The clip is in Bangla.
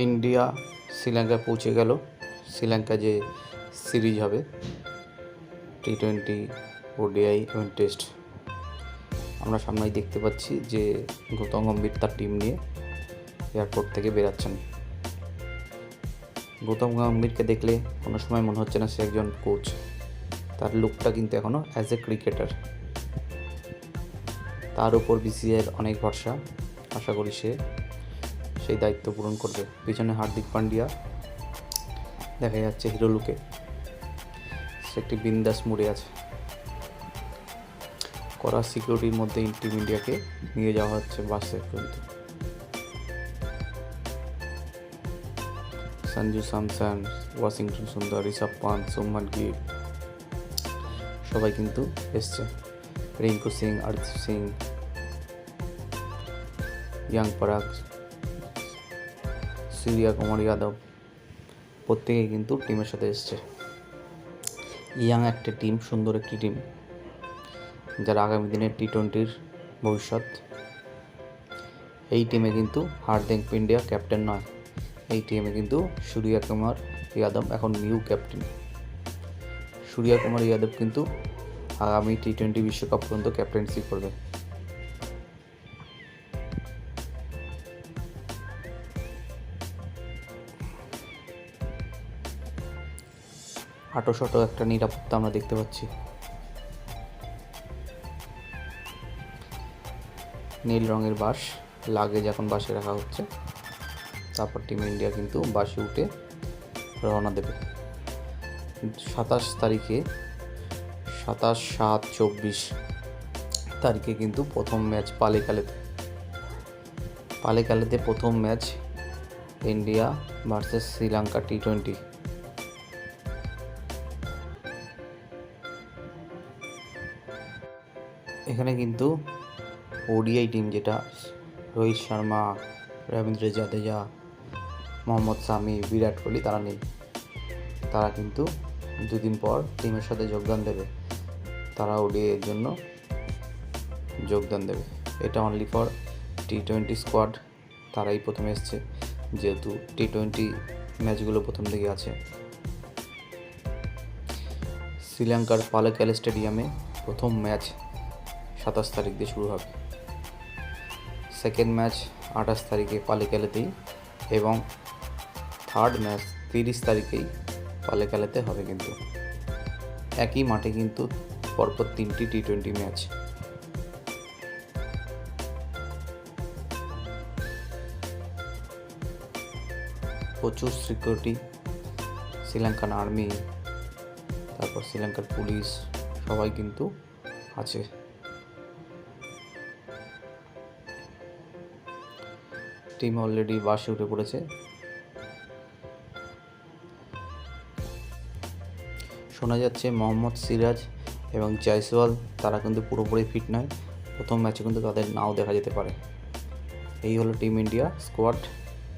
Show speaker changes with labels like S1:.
S1: ইন্ডিয়া শ্রীলঙ্কায় পৌঁছে গেল। শ্রীলঙ্কা যে সিরিজ হবে T20, ODI এবং টেস্ট, আমরা সামনেই দেখতে পাচ্ছি যে গৌতম গম্ভীর তার টিম নিয়ে এয়ারপোর্ট থেকে বেরাচ্ছেন। গৌতম গম্ভীরকে দেখলে কোনো সময় মনে হচ্ছে না সে একজন কোচ, তার লুকটা কিন্তু এখনও অ্যাজ এ ক্রিকেটার। তার উপর BCCIর অনেক ভরসা, আশা করি সে সেই দায়িত্ব পূরণ করবে। পিছনে হার্দিক পান্ডিয়া দেখা যাচ্ছে হিরো লুকে, সে একটি বিন্দাস মুড়ে আছে। কড়া সিকিউরিটির মধ্যে টিম ইন্ডিয়াকে নিয়ে যাওয়া হচ্ছে বাসে। কিন্তু সঞ্জু স্যামসন, ওয়াশিংটন সুন্দর, ঋষভ পান্ত, শুভমান গিল সবাই কিন্তু এসছে। রিঙ্কু সিং, অরিজিৎ সিং, ইয়াং পরাগ, সূর্য কুমার যাদব প্রত্যেকেই কিন্তু টিমের সাথে এসছে। ইয়াং একটা টিম, সুন্দর একটি টিম, যারা আগামী দিনের T20-র ভবিষ্যৎ। এই টিমে কিন্তু হার্দিক পান্ডিয়া ক্যাপ্টেন নয়, এই টিমে কিন্তু সূর্য কুমার যাদব এখন নিউ ক্যাপ্টেন। সূর্য কুমার যাদব কিন্তু আগামী T20 বিশ্বকাপ পর্যন্ত ক্যাপ্টেন্সি করবে। হাঁটো একটা নিরাপত্তা আমরা দেখতে পাচ্ছি। নীল রঙের বাস, লাগেজ এখন বাসে রাখা হচ্ছে। তারপর টিম ইন্ডিয়া কিন্তু বাসে উঠে রওনা দেবে 27 তারিখে। 27-7-24 তারিখে কিন্তু প্রথম ম্যাচ পালেকালেতে প্রথম match India versus Sri Lanka T20। এখানে কিন্তু ODI টিম, যেটা রোহিত শর্মা, রবীন্দ্র জাদেজা, মোহাম্মদ শামি, বিরাট কোহলি, তারা নেই। তারা কিন্তু দুদিন পর টিমের সাথে যোগদান দেবে। তারা ODI এর জন্য যোগদান দেবে। এটা অনলি ফর T20 স্কোয়াড, তারাই প্রথমে এসছে, যেহেতু T20 ম্যাচগুলো প্রথম দিকে আছে। শ্রীলঙ্কার পালেকালে স্টেডিয়ামে প্রথম ম্যাচ 27 তারিখ দিয়ে শুরু হবে। সেকেন্ড ম্যাচ 28 তারিখে পালেকালেতেই, এবং থার্ড ম্যাচ 30 তারিখেই পালেকালেতে হবে। কিন্তু একই মাঠে কিন্তু পরপর 3টি T20 ম্যাচ। প্রচুর সিকিউরিটি, শ্রীলঙ্কান আর্মি, তারপর শ্রীলঙ্কার পুলিশ সবাই কিন্তু আছে। টিম অলরেডি বাসে উঠে পড়েছে। শোনা যাচ্ছে মোহাম্মদ সিরাজ এবং জয়সওয়াল তারা কিন্তু পুরোপুরি ফিট নয়, প্রথম ম্যাচে কিন্তু তাদের নাও দেখা যেতে পারে। এই হলো টিম ইন্ডিয়া স্কোয়াড।